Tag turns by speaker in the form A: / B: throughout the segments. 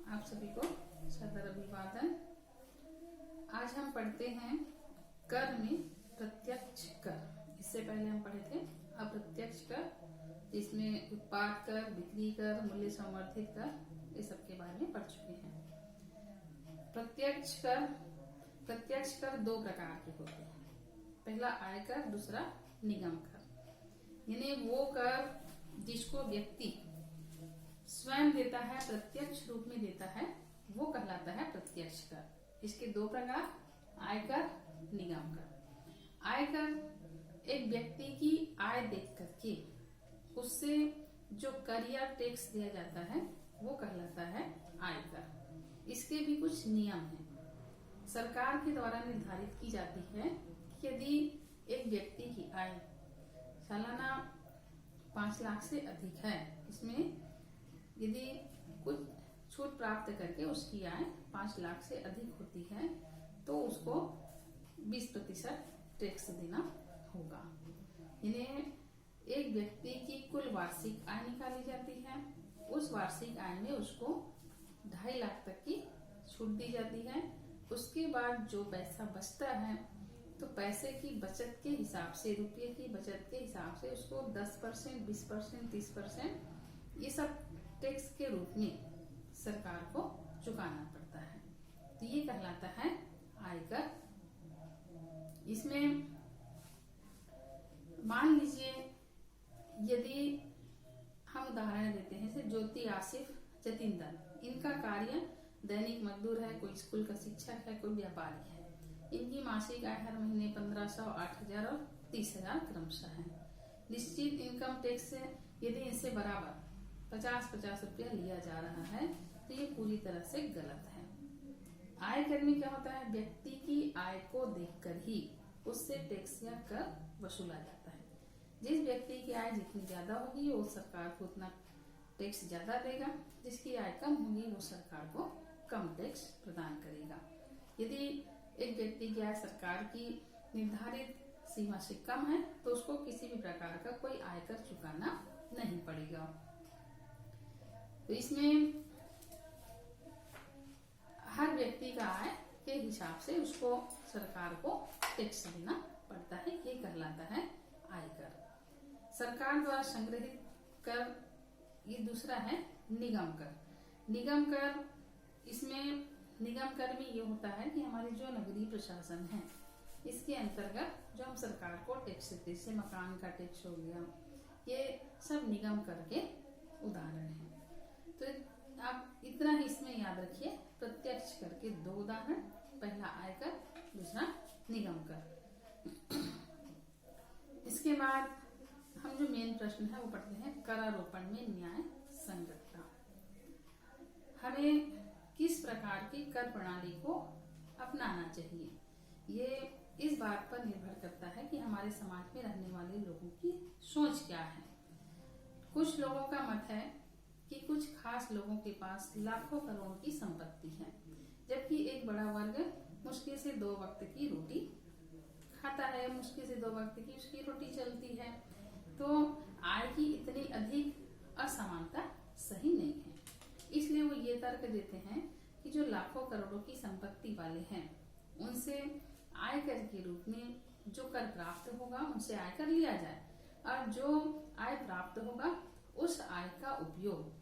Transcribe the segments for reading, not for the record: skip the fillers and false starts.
A: आप सभी को सादर अभिवादन। आज हम पढ़ते हैं कर में प्रत्यक्ष कर। इससे पहले हम पढ़े थे अप्रत्यक्ष कर, जिसमें उत्पाद कर, बिक्री कर, मूल्य संवर्धित कर, ये सब के बारे में पढ़ चुके हैं। प्रत्यक्ष कर दो प्रकार के होते हैं। पहला आयकर, दूसरा निगम कर। यानी वो कर जिसको व्यक्ति स्वयं देता है, प्रत्यक्ष रूप में देता है, वो कहलाता है प्रत्यक्ष कर। इसके दो प्रकार, आयकर, निगम कर। आयकर एक व्यक्ति की आय देख करके उससे जो कर या टैक्स दिया जाता है वो कहलाता है आयकर। इसके भी कुछ नियम हैं, सरकार के द्वारा निर्धारित की जाती है कि यदि एक व्यक्ति की आय सालाना 5 लाख से अधिक है, इसमें यदि कुछ छूट प्राप्त करके उसकी आय 5 लाख से अधिक होती है तो उसको 20% टैक्स देना होगा। यानी एक व्यक्ति की कुल वार्षिक आय निकाली जाती है, उस वार्षिक आय में उसको 2.5 लाख तक की छूट दी जाती है। उसके बाद जो पैसा बचता है तो पैसे की बचत के हिसाब से, रुपये की बचत के हिसाब से उसको 10%, 20%, 30% ये सब टैक्स के रूप में सरकार को चुकाना पड़ता है। तो ये कहलाता है आयकर। इसमें मान लीजिए यदि हम उदाहरण देते हैं, जैसे ज्योति, आसिफ, जतिन दल, इनका कार्य दैनिक मजदूर है, कोई स्कूल का शिक्षक है, कोई व्यापारी है। इनकी मासिक आय हर महीने 1500, 8000 और 30,000 क्रमशः है। निश्चित इनकम टैक्स यदि इनसे बराबर 50-50 रुपया लिया जा रहा है तो ये पूरी तरह से गलत है। आयकर में क्या होता है, व्यक्ति की आय को देखकर ही उससे टैक्स या कर वसूला जाता है। जिस व्यक्ति की आय जितनी ज्यादा होगी वो सरकार को उतना टैक्स ज्यादा देगा, जिसकी आय कम होगी वो सरकार को कम टैक्स प्रदान करेगा। यदि एक व्यक्ति की आय सरकार की निर्धारित सीमा से कम है तो उसको किसी भी प्रकार का कोई आयकर चुकाना नहीं पड़ेगा। तो इसमें हर व्यक्ति का आय के हिसाब से उसको सरकार को टैक्स देना पड़ता है, ये कहलाता है आयकर। सरकार द्वारा संग्रहित कर, ये दूसरा है निगम कर। निगम कर, इसमें निगम कर में ये होता है कि हमारी जो नगरीय प्रशासन है इसके अंतर्गत जो हम सरकार को टैक्स देते, जैसे मकान का टैक्स हो गया, ये सब निगम कर के उदाहरण है। तो आप इतना ही इसमें याद रखिए, प्रत्यक्ष कर के दो उदाहरण, पहला आयकर, दूसरा निगम कर। इसके बाद हम जो मेन प्रश्न है वो पढ़ते हैं, करारोपण में न्याय संगतता। हमें किस प्रकार की कर प्रणाली को अपनाना चाहिए, ये इस बात पर निर्भर करता है कि हमारे समाज में रहने वाले लोगों की सोच क्या है। कुछ लोगों का मत है कि कुछ खास लोगों के पास लाखों करोड़ों की संपत्ति है, जबकि एक बड़ा वर्ग मुश्किल से 2 वक्त की रोटी खाता है, मुश्किल से 2 वक्त की उसकी रोटी चलती है। तो आय की इतनी अधिक असमानता सही नहीं है। इसलिए वो ये तर्क देते हैं कि जो लाखों करोड़ों की संपत्ति वाले हैं उनसे आयकर के रूप में जो कर प्राप्त होगा उनसे आयकर लिया जाए, और जो आय प्राप्त होगा उस आय का उपयोग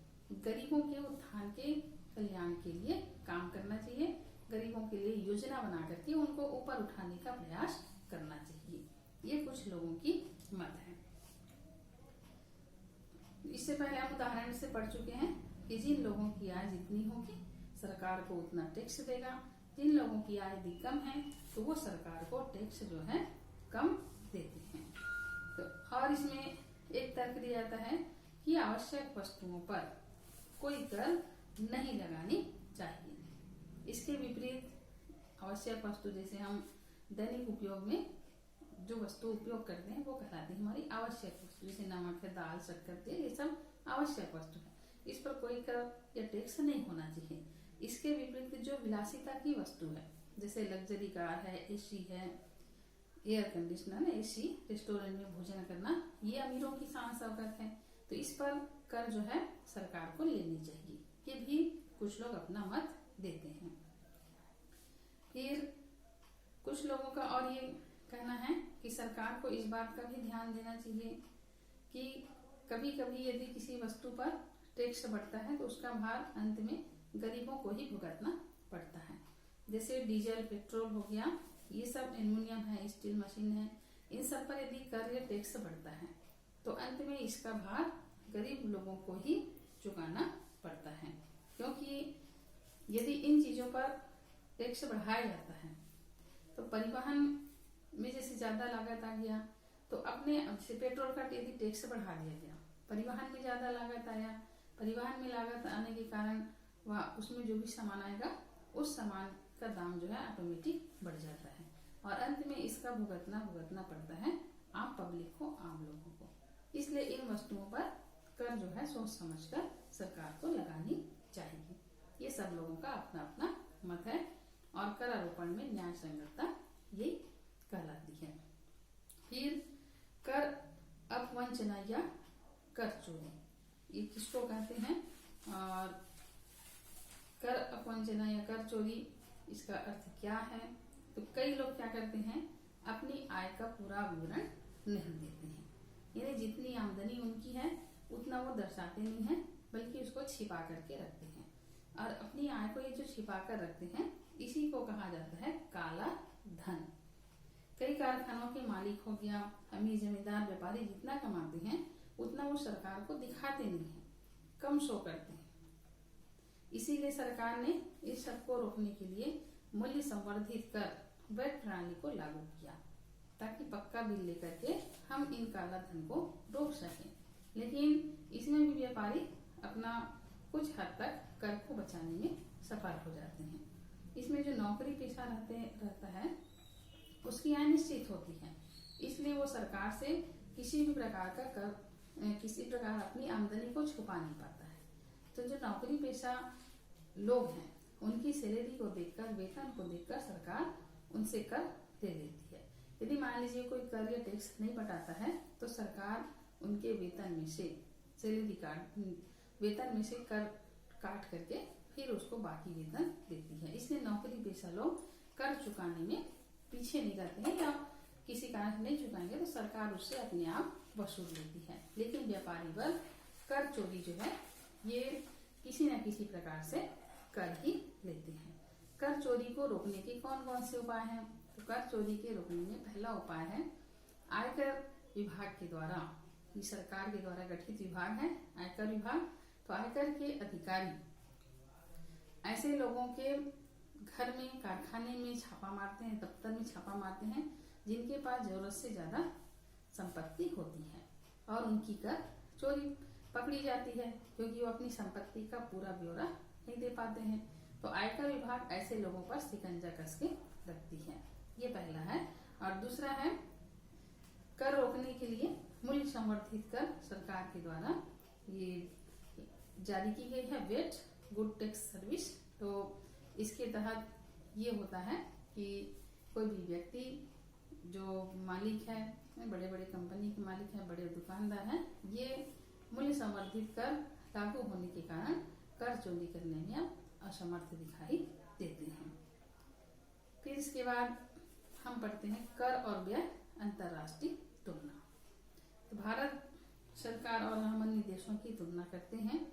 A: गरीबों के उत्थान के कल्याण के लिए काम करना चाहिए। गरीबों के लिए योजना बना करके उनको ऊपर उठाने का प्रयास करना चाहिए। ये कुछ लोगों की मत है। इससे पहले हम उदाहरण से पढ़ चुके हैं कि जिन लोगों की आय जितनी होगी सरकार को उतना टैक्स देगा, जिन लोगों की आय यदि कम है तो वो सरकार को टैक्स जो है कम देते हैं। तो और इसमें एक तर्क दिया जाता है कि आवश्यक वस्तुओं पर कोई कर नहीं लगानी चाहिए। इसके विपरीत आवश्यक वस्तु, जैसे हम दैनिक उपयोग में जो वस्तु उपयोग करते हैं वो कहलाती है हमारी आवश्यक वस्तु, जैसे नमक है, दाल, शक्कर, तेल, ये सब आवश्यक वस्तु है, इस पर कोई कर या टैक्स नहीं होना चाहिए। इसके विपरीत जो विलासिता की वस्तु है, जैसे लग्जरी कार है, एसी है, एयर कंडीशनर, एसी, रेस्टोरेंट में भोजन करना, ये अमीरों की शान शौकत है, तो इस पर कर जो है सरकार को लेनी चाहिए। ये भी कुछ लोग अपना मत देते हैं। फिर कुछ लोगों का और ये कहना है कि सरकार को इस बात का भी ध्यान देना चाहिए कि कभी कभी यदि किसी वस्तु पर टैक्स बढ़ता है तो उसका भार अंत में गरीबों को ही भुगतना पड़ता है। जैसे डीजल, पेट्रोल हो गया, ये सब एल्युमिनियम है, स्टील मशीन है, इन सब पर यदि कर या टैक्स बढ़ता है तो अंत में इसका भार गरीब लोगों को ही चुकाना पड़ता है। क्योंकि यदि इन चीजों पर टैक्स बढ़ाया जाता है तो परिवहन में जैसे ज्यादा लागत आ गया तो अपने जैसे पेट्रोल का यदि टैक्स बढ़ा दिया गया, परिवहन में ज्यादा लागत आया, परिवहन में लागत आने के कारण वह उसमें जो भी सामान आएगा उस सामान का दाम जो है ऑटोमेटिक बढ़ जाता है और अंत में इसका भुगतना पड़ता है आम पब्लिक को, आम लोगों को। इसलिए इन वस्तुओं पर कर जो है सोच समझकर सरकार को लगानी चाहिए। ये सब लोगों का अपना अपना मत है और कर आरोपण में न्याय संगतता ये कहलाती है। फिर कर अपवंचना या कर चोरी, ये किसको कहते हैं? और कर अपवंचना या कर चोरी, इसका अर्थ क्या है? तो कई लोग क्या करते हैं, अपनी आय का पूरा विवरण नहीं देते हैं, यानी जितनी आमदनी उनकी है उतना वो दर्शाते नहीं है बल्कि उसको छिपा करके रखते हैं। और अपनी आय को ये जो छिपा कर रखते हैं इसी को कहा जाता है काला धन। कई कारखानों के मालिक हो गया, अमीर जमींदार व्यापारी जितना कमाते हैं उतना वो सरकार को दिखाते नहीं है, कम शो करते हैं। इसीलिए सरकार ने इस सब को रोकने के लिए मूल्य संवर्धित कर वैट प्रणाली को लागू किया ताकि पक्का बिल लेकर के हम इन काला धन को रोक सकें। लेकिन इसमें भी व्यापारी अपना कुछ हद तक कर को बचाने में सफल हो जाते हैं। इसमें जो नौकरी पेशा रहता है उसकी आय निश्चित होती है, इसलिए वो सरकार से किसी भी प्रकार का कर, किसी प्रकार अपनी आमदनी को छुपा नहीं पाता है। तो जो नौकरी पेशा लोग हैं उनकी सैलरी को देखकर, वेतन को देखकर सरकार उनसे कर ले लेती है। यदि मान लीजिए कोई कर या टैक्स नहीं पटाता है तो सरकार उनके वेतन में से कर काट करके फिर उसको बाकी वेतन देती है। इसलिए नौकरी पेशा लोग कर चुकाने में पीछे नहीं रहते हैं, या किसी कारण से नहीं चुकाएंगे तो सरकार उससे अपने आप वसूल लेती है। लेकिन व्यापारी वर्ग कर चोरी जो है ये किसी न किसी प्रकार से कर ही लेते हैं। कर चोरी को रोकने के कौन कौन से उपाय हैं? तो कर चोरी के रोकने में पहला उपाय है आयकर विभाग के द्वारा, ये सरकार के द्वारा गठित विभाग है आयकर विभाग। तो आयकर के अधिकारी ऐसे लोगों के घर में, कारखाने में छापा मारते हैं, दफ्तर में छापा मारते हैं जिनके पास जरूरत से ज्यादा संपत्ति होती है और उनकी कर चोरी पकड़ी जाती है क्योंकि वो अपनी संपत्ति का पूरा ब्यौरा नहीं दे पाते हैं। तो आयकर विभाग ऐसे लोगों पर शिकंजा कस के रखती है, ये पहला है। और दूसरा है कर रोकने के लिए मूल्य संवर्धित कर सरकार के द्वारा ये जारी की गई है वेट गुड टैक्स सर्विस। तो इसके तहत ये होता है कि कोई भी व्यक्ति जो मालिक है, बड़े बड़े कंपनी के मालिक हैं, बड़े दुकानदार हैं, ये मूल्य संवर्धित कर लागू होने के कारण कर चोरी करने में असमर्थ दिखाई देते हैं। फिर इसके बाद हम पढ़ते हैं कर और व्यय अंतर्राष्ट्रीय तुलना। तो भारत सरकार और हम अन्य देशों की तुलना करते हैं।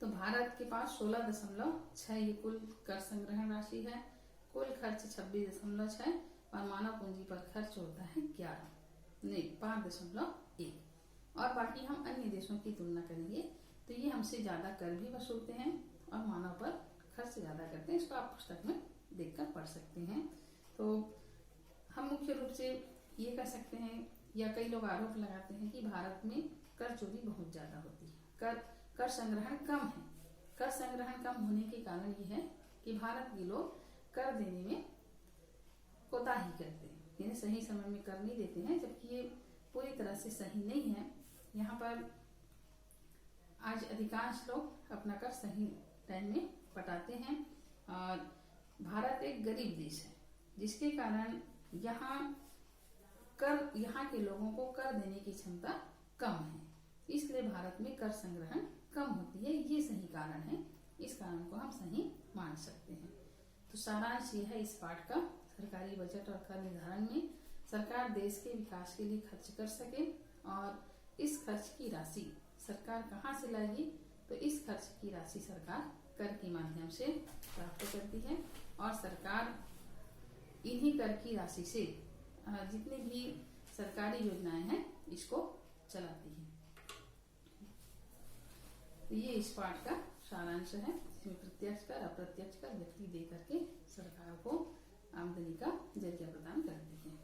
A: तो भारत के पास 16.6 ये कुल कर संग्रहण राशि है, कुल खर्च 26.6 और मानव पूंजी पर खर्च होता है 5.1। और बाकी हम अन्य देशों की तुलना करेंगे तो ये हमसे ज्यादा कर भी वसूलते हैं और मानव पर खर्च ज्यादा करते हैं। इसको आप पुस्तक में देखकर पढ़ सकते हैं। तो हम मुख्य रूप से ये कह सकते हैं, या कई लोग आरोप लगाते हैं कि भारत में कर चोरी बहुत ज्यादा होती है, कर संग्रहण कम है। कर संग्रहण कम होने के कारण ये है कि भारत के लोग कर देने में कोताही करते हैं, यानी सही समय में कर नहीं देते हैं, जबकि ये पूरी तरह से सही नहीं है। यहाँ पर आज अधिकांश लोग अपना कर सही टाइम में पटाते हैं और भारत एक गरीब देश है जिसके कारण यहाँ के लोगों को कर देने की क्षमता कम है, इसलिए भारत में कर संग्रहण कम होती है। ये सही कारण है। इस कारण को हम सही मान सकते हैं। तो सारांश यह है इस पाठ का, सरकारी बजट और कर निर्धारण में सरकार देश के विकास के लिए खर्च कर सके और इस खर्च की राशि सरकार कहाँ से लाएगी, तो इस खर्च की राशि सरकार कर के माध्यम से प्राप्त करती है और सरकार इन्हीं कर की राशि से जितनी भी सरकारी योजनाएं हैं इसको चलाती है। तो ये इस पाठ का सारांश है, जिसमें प्रत्यक्ष कर अप्रत्यक्ष कर व्यक्ति दे करके सरकार को आमदनी का जरिया प्रदान करती है।